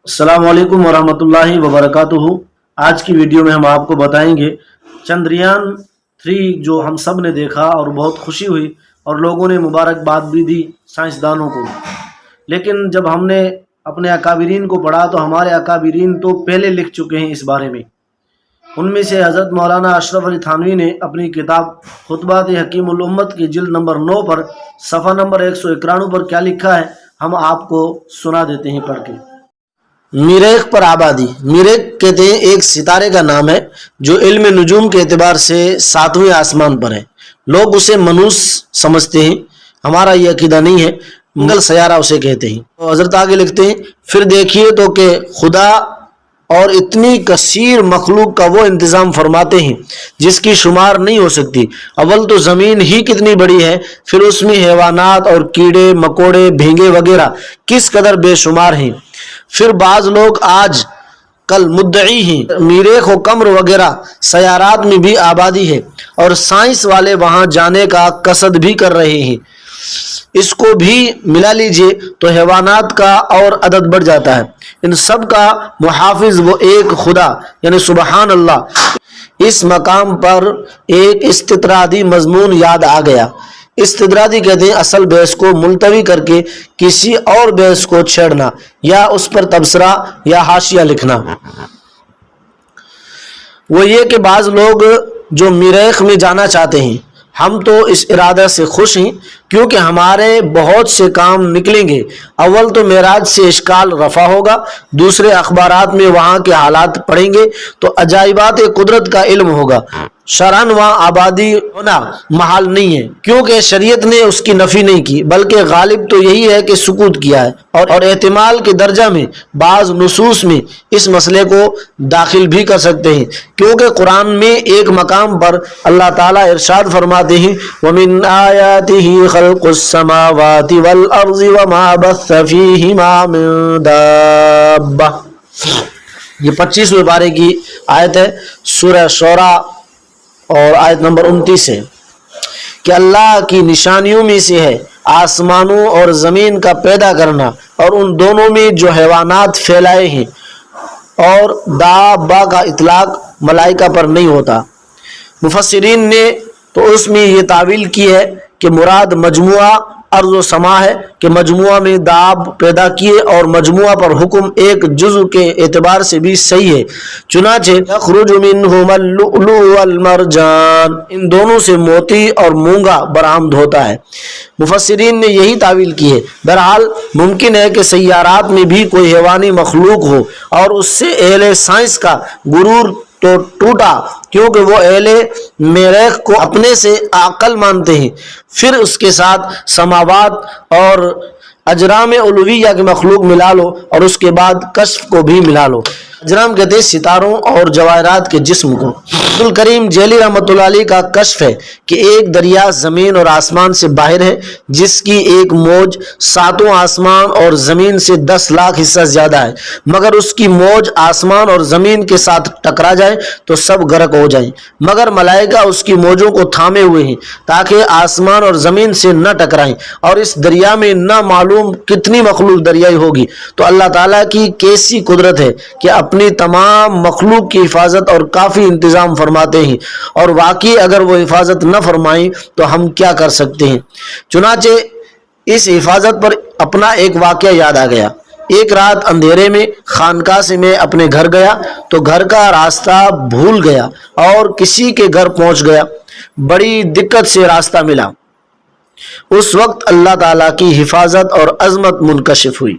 अस्सलाम वालेकुम वरहमतुल्लाहि वबरकातुहू। आज की वीडियो में हम आपको बताएंगे चंद्रयान 3 जो हम सब ने देखा और बहुत खुशी हुई और लोगों ने मुबारकबाद भी दी साइंसदानों को। लेकिन जब हमने अपने अकाबिरीन को पढ़ा तो हमारे अकाबिरीन तो पहले लिख चुके हैं इस बारे में। उनमें से हज़रत मौलाना अशरफ अली थानवी ने अपनी किताब खुतबात हकीमुल उम्मत की जिल्द नंबर 9 पर सफ़ा नंबर 191 पर क्या लिखा है हम आपको सुना देते हैं पढ़ के। मिरेख पर आबादी। मिरेख कहते हैं एक सितारे का नाम है जो इल्म नुजूम के एतबार से 7वें आसमान पर है। लोग उसे मनुस समझते हैं, हमारा ये अकीदा नहीं है। मंगल सयारा उसे कहते हैं। तो हजरत आगे लिखते हैं, फिर देखिए तो कि खुदा और इतनी कसीर मखलूक का वो इंतज़ाम फरमाते हैं जिसकी शुमार नहीं हो सकती। अव्वल तो ज़मीन ही कितनी बड़ी है, फिर उसमें हैवानात और कीड़े मकोड़े भींगे वगैरह किस कदर बेशुमार हैं। फिर बाज लोग आज कल मुद्दई हैं मीरेख व कमर वगैरह सयारात में भी आबादी है और साइंस वाले वहां जाने का कसद भी कर रहे हैं। इसको भी मिला लीजिए तो हैवानात का और अदद बढ़ जाता है। इन सब का मुहाफिज वो एक खुदा यानी सुबहान अल्लाह। इस मकाम पर एक इस्तितरादी मजमून याद आ गया। इस्तितरादी कहते हैं असल बहस को मुलतवी करके किसी और बहस को छेड़ना या उस पर तबसरा या हाशिया लिखना। वो ये कि बाज लोग जो मिरेख में जाना चाहते हैं, हम तो इस इरादा से खुश हैं क्योंकि हमारे बहुत से काम निकलेंगे। अव्वल तो मेराज से इश्काल रफा होगा, दूसरे अखबारात में वहाँ के हालात पढ़ेंगे तो अजाइबात कुदरत का इल्म होगा। शरअन वहाँ आबादी होना महाल नहीं है क्योंकि शरीयत ने उसकी नफ़ी नहीं की, बल्कि गालिब तो यही है कि सुकूत किया है। और एहतिमाल के दर्जा में बाज नुसूस में इस मसले को दाखिल भी कर सकते हैं क्योंकि कुरान में एक मकाम पर अल्लाह ताला इरशाद फरमाते हैं, वमिन आयातिही खल्कुस समावाति वल अर्ज़ि वमा बस्स फ़ीहिमा मिन दाब्बा। ये 25वें पारे की आयत है, सूरह शूरा और आयत नंबर 29 है कि अल्लाह की निशानियों में से है आसमानों और ज़मीन का पैदा करना और उन दोनों में जो हैवानात फैलाए हैं। और दाब्बा का इतलाक मलाइका पर नहीं होता। मुफस्सिरीन ने तो उसमें ये तावील की है कि मुराद मजमुआ अर्ज़ व समा है कि मजमुआ में दाब पैदा किए और मजमुआ पर हुक्म एक जुज़ के एतबार से भी सही है। चुनाचे यख़रुजु मिन्हुमल लुअलु वल मरजान, इन दोनों से मोती और मूंगा बरामद होता है। मुफस्सिरीन ने यही तावील की है। बहरहाल मुमकिन है कि सय्यारात में भी कोई हैवानी मखलूक हो और उससे अहले साइंस का गुरूर तो टूटा क्योंकि वो अहले मेरेख को अपने से आकल मानते हैं। फिर उसके साथ समावात और अजराम उलूहिया के मखलूक मिला लो और उसके बाद कश्फ को भी मिला लो। अजराम कहते हैं सितारों और जवाहरात के जिस्म को। अब्दुल करीम जेली रहमतुल्लाह अलैह का कश्फ है कि एक दरिया ज़मीन और आसमान से बाहर है जिसकी एक मौज 7 आसमान और ज़मीन से 10 लाख हिस्सा ज़्यादा है, मगर उसकी मौज आसमान और ज़मीन के साथ टकरा जाए तो सब गर्क हो जाए, मगर मलाइका उसकी मौजों को थामे हुए हैं ताकि आसमान और ज़मीन से न टकराएं। और इस दरिया में न मालूम कितनी मखलूक दरियाई होगी। तो अल्लाह ताला की कैसी कुदरत है कि अपनी तमाम मखलूक की हिफाजत और काफ़ी इंतज़ाम फरमाते हैं, और वाकई अगर वो हिफाजत न फरमाएं तो हम क्या कर सकते हैं। चुनाचे इस हिफाजत पर अपना एक वाक़या याद आ गया। एक रात अंधेरे में खानका से मैं अपने घर गया तो घर का रास्ता भूल गया और किसी के घर पहुंच गया। बड़ी दिक्कत से रास्ता मिला। उस वक्त अल्लाह ताला की हिफाजत और अजमत मुनकशिफ हुई।